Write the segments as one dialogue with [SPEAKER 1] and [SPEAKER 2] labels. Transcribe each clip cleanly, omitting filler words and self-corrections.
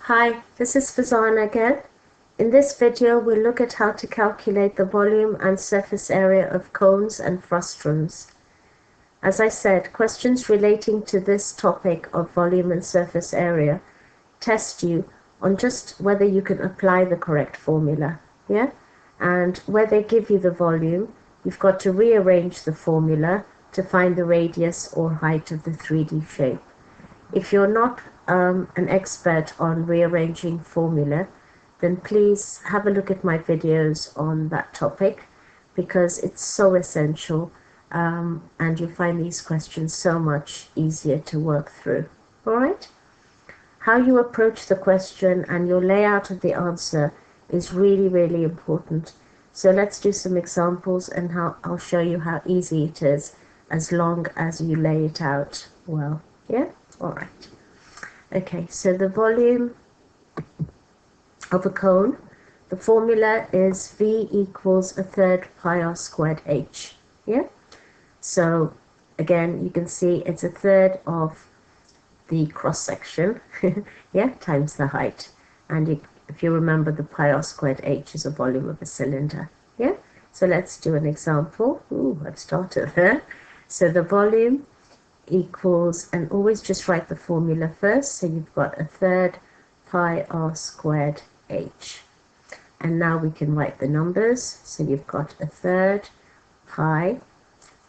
[SPEAKER 1] Hi, this is Fazana again. In this video, we'll look at how to calculate the volume and surface area of cones and frustrums. As I said, questions relating to this topic of volume and surface area test you on just whether you can apply the correct formula, yeah? And where they give you the volume, you've got to rearrange the formula to find the radius or height of the 3D shape. If you're not an expert on rearranging formula, then please have a look at my videos on that topic because it's so essential, and you'll find these questions so much easier to work through. All right? How you approach the question and your layout of the answer is really, really important. So let's do some examples and I'll show you how easy it is as long as you lay it out well. Yeah? All right. Okay, so the volume of a cone, the formula is V equals a third pi r squared h. Yeah? So again, you can see it's a third of the cross section, yeah, times the height. And if you remember, the pi r squared h is a volume of a cylinder. Yeah? So let's do an example. Ooh, I've started there. So the volume equals, and always just write the formula first, so you've got a third pi r squared h. And now we can write the numbers. So you've got a third pi,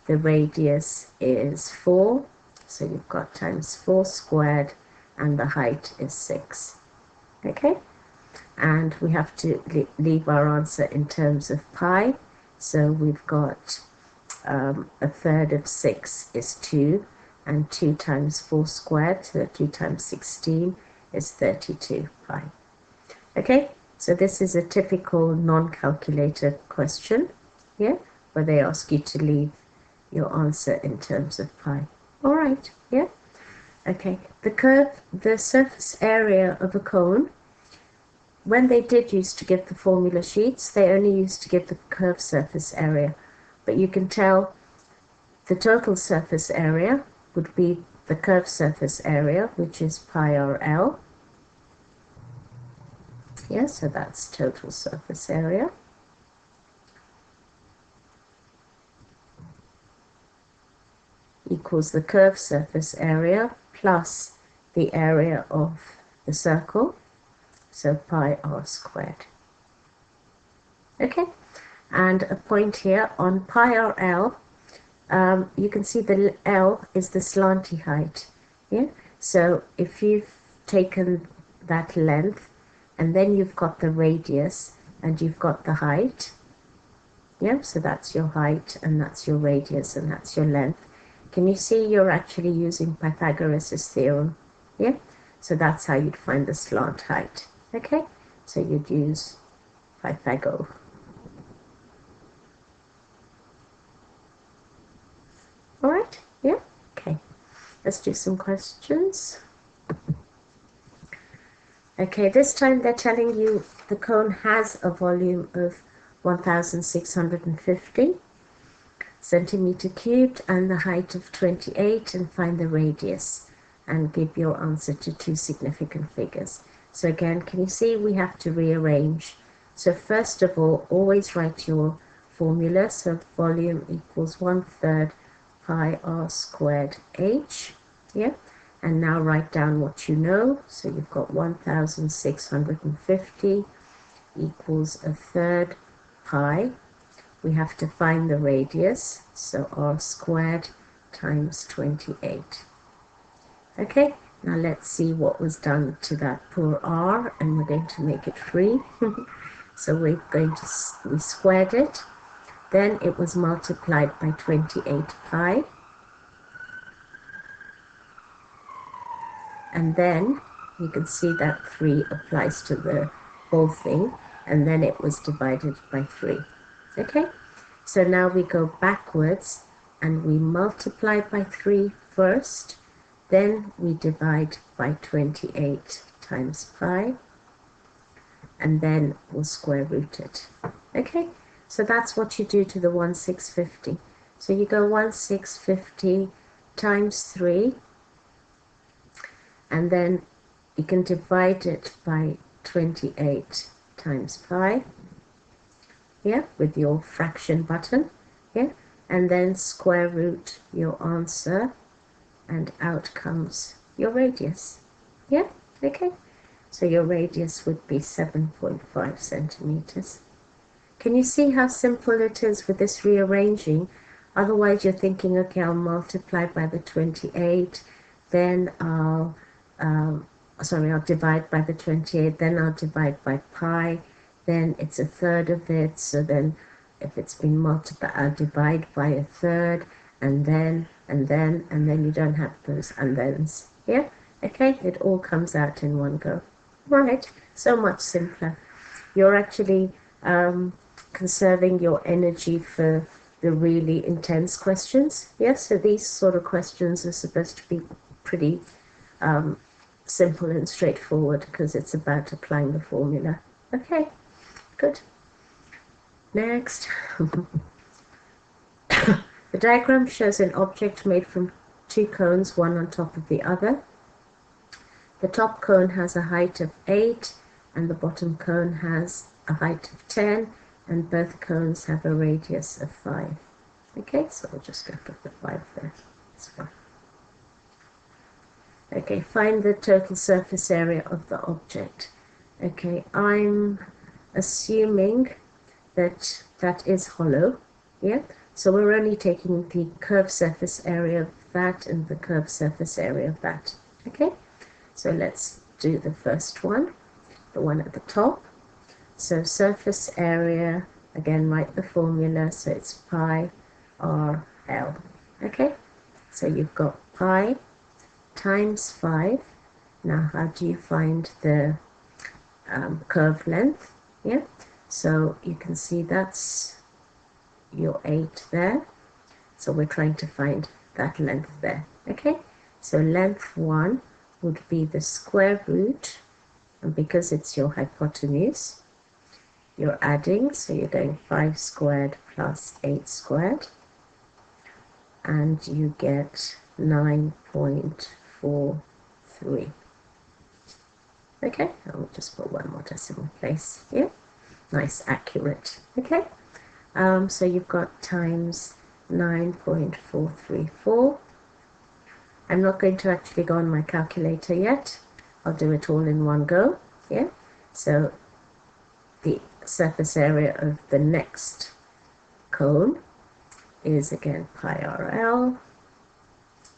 [SPEAKER 1] the radius is 4, so you've got times 4 squared, and the height is 6. Okay, and we have to leave our answer in terms of pi, so we've got a third of 6 is 2, and 2 times 4 squared, so 2 times 16 is 32 pi. Okay, so this is a typical non-calculator question, yeah, where they ask you to leave your answer in terms of pi. All right, yeah, okay. The surface area of a cone, when they did used to give the formula sheets, they only used to give the curved surface area, but you can tell the total surface area would be the curved surface area, which is pi r L. Yeah, so that's total surface area. Equals the curved surface area plus the area of the circle, so pi r squared. Okay, and a point here on pi r L, you can see the L is the slanty height. Yeah, so if you've taken that length and then you've got the radius and you've got the height, yeah, so that's your height and that's your radius and that's your length. Can you see you're actually using Pythagoras' theorem? Yeah, so that's how you'd find the slant height. Okay, so you'd use Pythagoras. All right, yeah, okay. Let's do some questions. Okay, this time they're telling you the cone has a volume of 1,650 centimeter cubed and the height of 28, and find the radius and give your answer to two significant figures. So again, can you see we have to rearrange? So first of all, always write your formula. So volume equals 1/3 pi r squared h. Yeah, and now write down what you know. So you've got 1,650 equals a third pi. We have to find the radius, so r squared times 28. Okay, now let's see what was done to that poor r, and we're going to make it free. So we squared it, then it was multiplied by 28 pi, and then you can see that 3 applies to the whole thing, and then it was divided by 3. Okay, so now we go backwards and we multiply by 3 first, then we divide by 28 times pi, and then we'll square root it. Okay, so that's what you do to the 1,650. So you go 1,650 times 3, and then you can divide it by 28 times pi, yeah, with your fraction button, yeah, and then square root your answer, and out comes your radius, yeah, okay. So your radius would be 7.5 centimeters. Can you see how simple it is with this rearranging? Otherwise you're thinking, okay, I'll multiply by the 28, then I'll divide by the 28, then I'll divide by pi, then it's a third of it, so then if it's been multiplied, I'll divide by a third, and then you don't have those and thens, yeah? Okay, it all comes out in one go. Right, so much simpler. You're actually conserving your energy for the really intense questions. Yes, so these sort of questions are supposed to be pretty simple and straightforward because it's about applying the formula. Okay, good. Next. The diagram shows an object made from two cones, one on top of the other. The top cone has a height of 8 and the bottom cone has a height of 10, and both cones have a radius of 5. Okay, so we'll just go put the 5 there. That's fine. Okay, find the total surface area of the object. Okay, I'm assuming that that is hollow, yeah? So we're only taking the curved surface area of that and the curved surface area of that, okay? So let's do the first one, the one at the top. So surface area, again, write the formula, so it's pi r L, okay? So you've got pi times 5. Now, how do you find the curve length? Yeah, so you can see that's your 8 there. So we're trying to find that length there, okay? So length 1 would be the square root, and because it's your hypotenuse, you're adding, so you're going 5 squared plus 8 squared, and you get 9.43. Okay, I'll just put one more decimal place here. Nice, accurate. Okay, so you've got times 9.434. I'm not going to actually go on my calculator yet. I'll do it all in one go. Yeah, so the surface area of the next cone is again pi RL.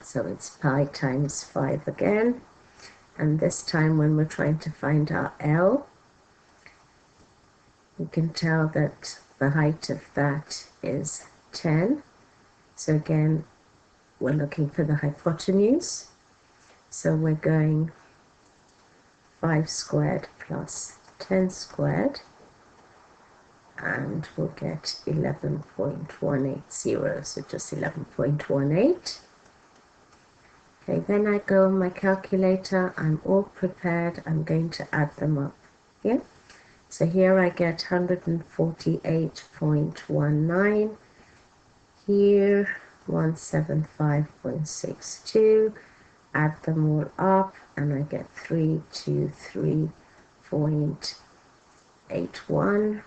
[SPEAKER 1] So it's pi times 5 again. And this time when we're trying to find our L, we can tell that the height of that is 10. So again, we're looking for the hypotenuse. So we're going 5 squared plus 10 squared, and we'll get 11.180, so just 11.18. Okay, then I go on my calculator, I'm all prepared, I'm going to add them up. Yeah, so here I get 148.19, here 175.62, add them all up, and I get 323.81,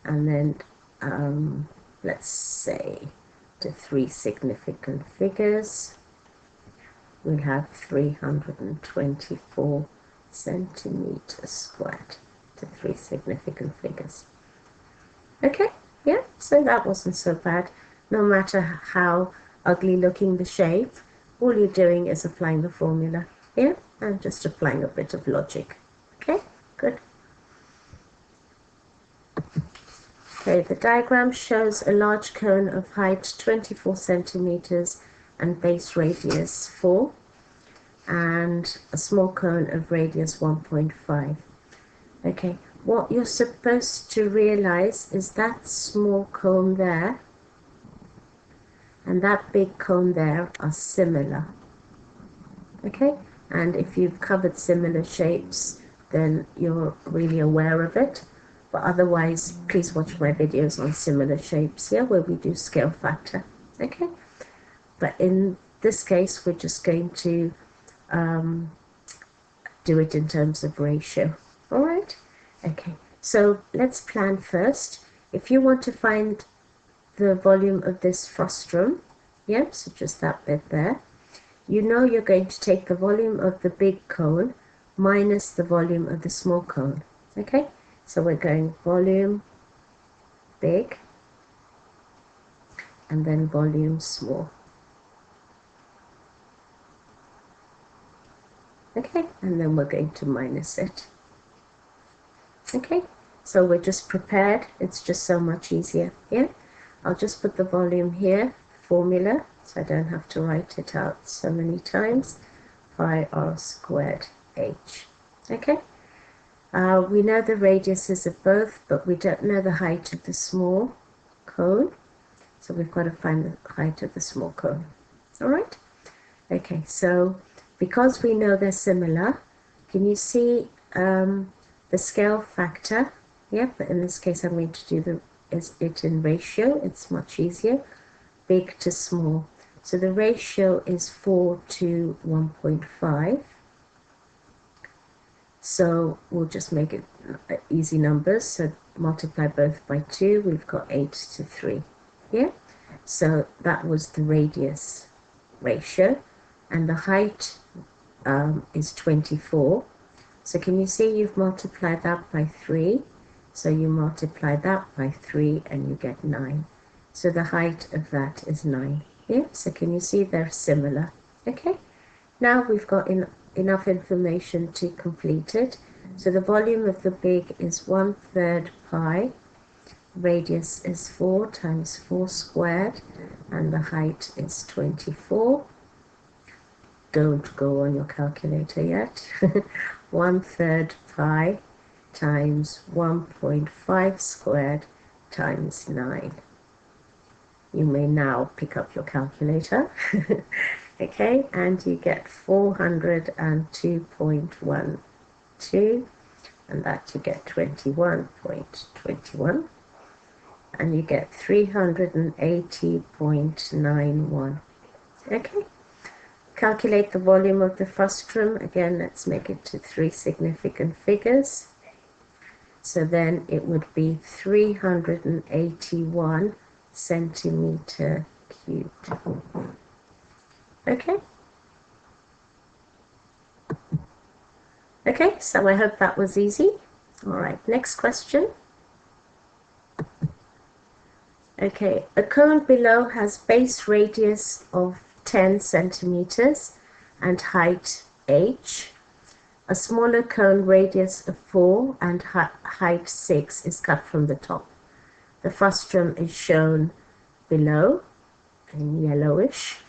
[SPEAKER 1] and then let's say the 3 significant figures, we'll have 324 centimeters squared to 3 significant figures. Okay, yeah, so that wasn't so bad. No matter how ugly looking the shape, all you're doing is applying the formula, yeah, and just applying a bit of logic. Okay, good. Okay, the diagram shows a large cone of height 24 centimeters and base radius 4, and a small cone of radius 1.5. Okay, what you're supposed to realize is that small cone there and that big cone there are similar. Okay, and if you've covered similar shapes, then you're really aware of it. But otherwise, please watch my videos on similar shapes here, where we do scale factor. Okay, but in this case, we're just going to do it in terms of ratio. All right? Okay, so let's plan first. If you want to find the volume of this frustrum, yeah, so just that bit there, you know you're going to take the volume of the big cone minus the volume of the small cone. Okay, so we're going volume big and then volume small. Okay, and then we're going to minus it. Okay, so we're just prepared. It's just so much easier. Yeah, I'll just put the volume here, formula, so I don't have to write it out so many times. Pi r squared h. Okay, we know the radiuses of both, but we don't know the height of the small cone, so we've got to find the height of the small cone. All right, okay, so because we know they're similar, can you see the scale factor? Yeah, but in this case I'm going to do it in ratio. It's much easier, big to small. So the ratio is 4 to 1.5. So we'll just make it easy numbers. So multiply both by 2, we've got 8 to 3. Yeah, so that was the radius ratio, and the height is 24. So can you see you've multiplied that by 3? So you multiply that by 3 and you get 9. So the height of that is 9. Yeah, so can you see they're similar? Okay, now we've got enough information to complete it. So the volume of the big is 1/3 pi, radius is 4 times 4 squared, and the height is 24. Don't go on your calculator yet. 1/3 pi times 1.5 squared times 9. You may now pick up your calculator. Okay, and you get 402.12, and that you get 21.21, and you get 380.91. Okay, calculate the volume of the frustrum. Again, let's make it to 3 significant figures. So then it would be 381 centimeter cubed. Okay. Okay, so I hope that was easy. All right, next question. Okay, a cone below has base radius of 10 centimeters and height h. A smaller cone radius of 4 and height 6 is cut from the top. The frustrum is shown below in yellowish.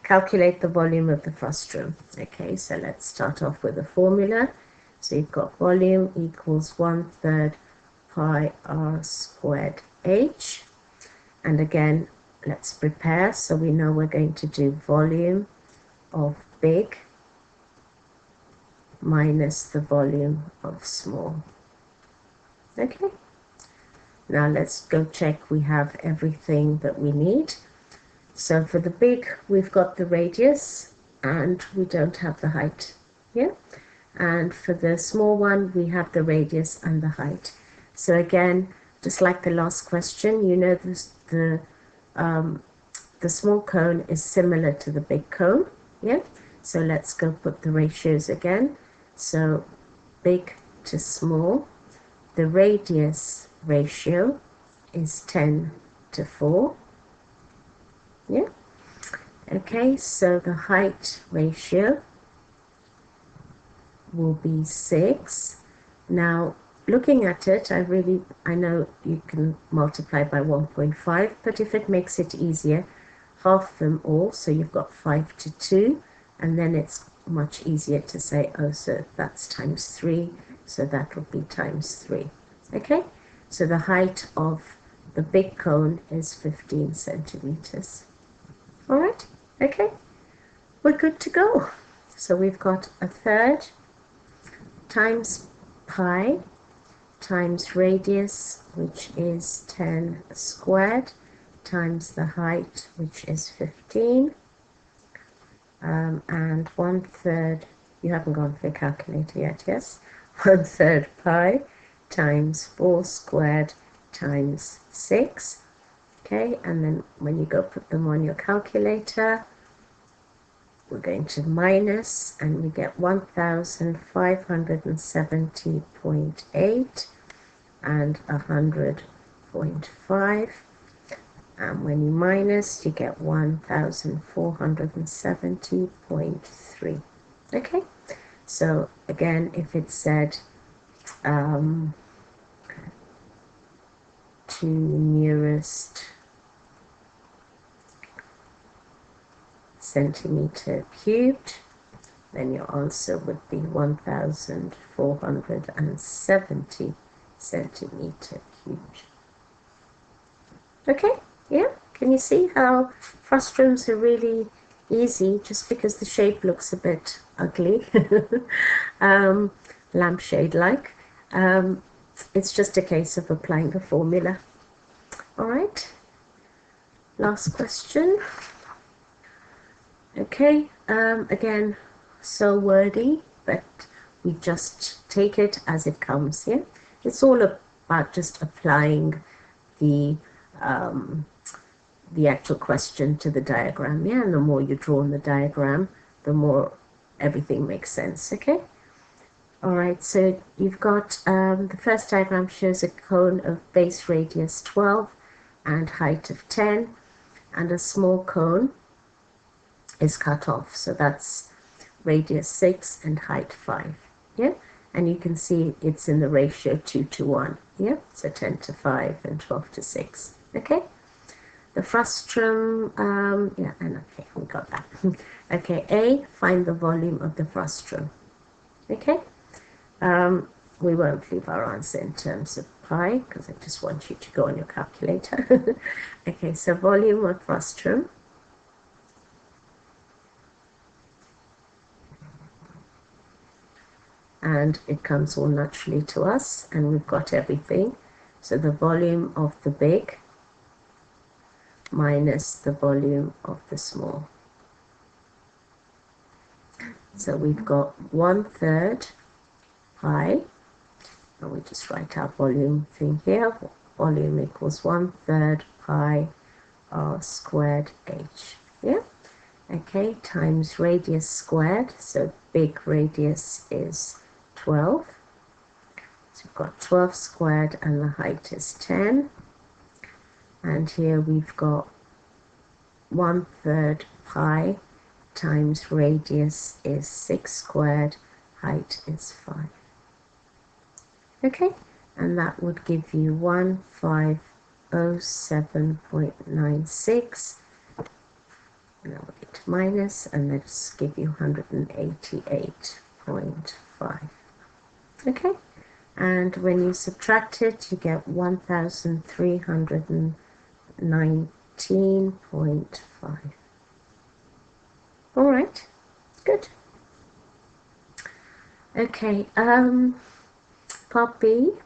[SPEAKER 1] Calculate the volume of the frustrum. Okay, so let's start off with a formula. So you've got volume equals 1/3 pi r squared h. And again, let's prepare. So we know we're going to do volume of big minus the volume of small. Okay, now let's go check we have everything that we need. So for the big, we've got the radius and we don't have the height. Yeah, and for the small one, we have the radius and the height. So again, just like the last question, you know the small cone is similar to the big cone. Yeah, so let's go put the ratios again. So big to small, the radius ratio is 10 to 4. Yeah, okay, so the height ratio will be 6. Now looking at it, I know you can multiply by 1.5, but if it makes it easier, half them all, so you've got 5 to 2, and then it's much easier to say, oh, so that's times 3, so that will be times 3. Okay, so the height of the big cone is 15 centimeters. All right, okay, we're good to go. So we've got 1/3 times pi times radius, which is 10 squared, times the height, which is 15, and 1/3 You haven't gone for your calculator yet, yes? 1/3 pi times 4 squared times 6. Okay, and then when you go put them on your calculator, we're going to minus, and we get 1570.8 and 100.5. And when you minus, you get 1470.3. Okay, so again, if it said 2 nearest centimeter cubed, then your answer would be 1470 centimeter cubed. Okay, yeah, can you see how Frustrums are really easy just because the shape looks a bit ugly, lampshade-like. It's just a case of applying the formula. All right, last question. Okay, again, so wordy, but we just take it as it comes, yeah? It's all about just applying the actual question to the diagram, yeah? And the more you draw on the diagram, the more everything makes sense, okay? All right, so you've got, the first diagram shows a cone of base radius 12 and height of 10, and a small cone is cut off, so that's radius 6 and height 5, yeah? And you can see it's in the ratio 2 to 1, yeah? So 10 to 5 and 12 to 6, okay? The frustrum, yeah, and okay, we got that. Okay, A, find the volume of the frustrum, okay? We won't leave our answer in terms of pi, because I just want you to go on your calculator. Okay, so volume of frustrum. And it comes all naturally to us, and we've got everything. So the volume of the big minus the volume of the small. So we've got 1/3 pi, and we just write our volume thing here. Volume equals 1/3 pi r squared h, yeah? Okay, times radius squared, so big radius is 12. So we've got 12 squared, and the height is 10. And here we've got 1/3 pi times radius is 6 squared, height is 5. Okay, and that would give you 1507.96. And then we'll get to minus, and let's give you 188.5. Okay, and when you subtract it, you get 1319.5. All right, good. Okay, part B,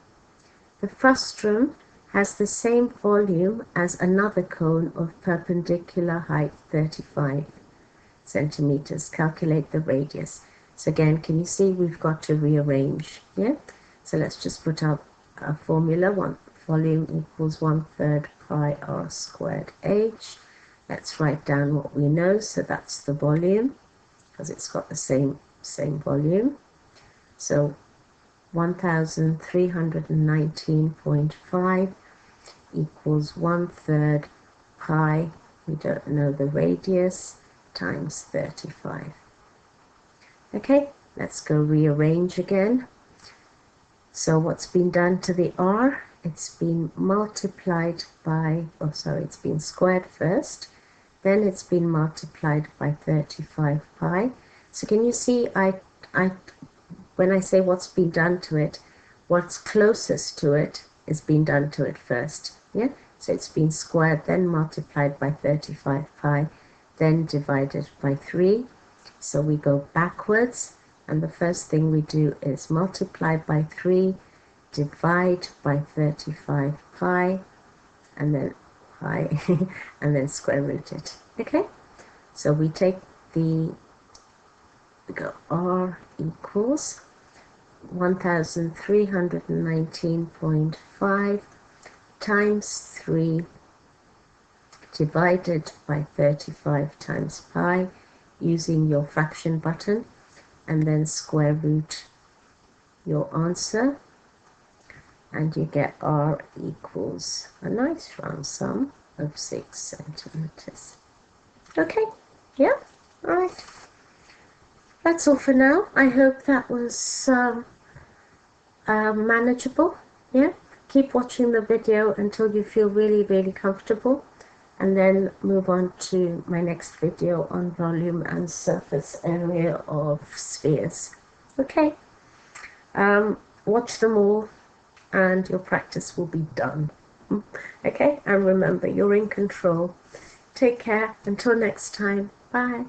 [SPEAKER 1] the frustrum has the same volume as another cone of perpendicular height 35 centimeters. Calculate the radius. So again, can you see we've got to rearrange, yeah? So let's just put up a formula. Volume equals 1/3 pi r squared h. Let's write down what we know. So that's the volume, because it's got the same volume. So 1319.5 equals 1/3 pi, we don't know the radius, times 35. Okay, let's go rearrange again. So what's been done to the r? It's been multiplied by, it's been squared first, then it's been multiplied by 35 pi. So can you see, when I say what's been done to it, what's closest to it is being done to it first, yeah? So it's been squared, then multiplied by 35 pi, then divided by 3. So we go backwards, and the first thing we do is multiply by 3, divide by 35 pi, and then pi, and then square root it, okay? So we take the we go R equals 1319.5 times 3 divided by 35 times pi, using your fraction button, and then square root your answer, and you get R equals a nice round sum of 6 centimeters. Okay, yeah, all right. That's all for now. I hope that was manageable. Yeah, keep watching the video until you feel really, really comfortable, and then move on to my next video on volume and surface area of spheres. Okay, watch them all and your practice will be done. Okay, and remember, you're in control. Take care. Until next time. Bye.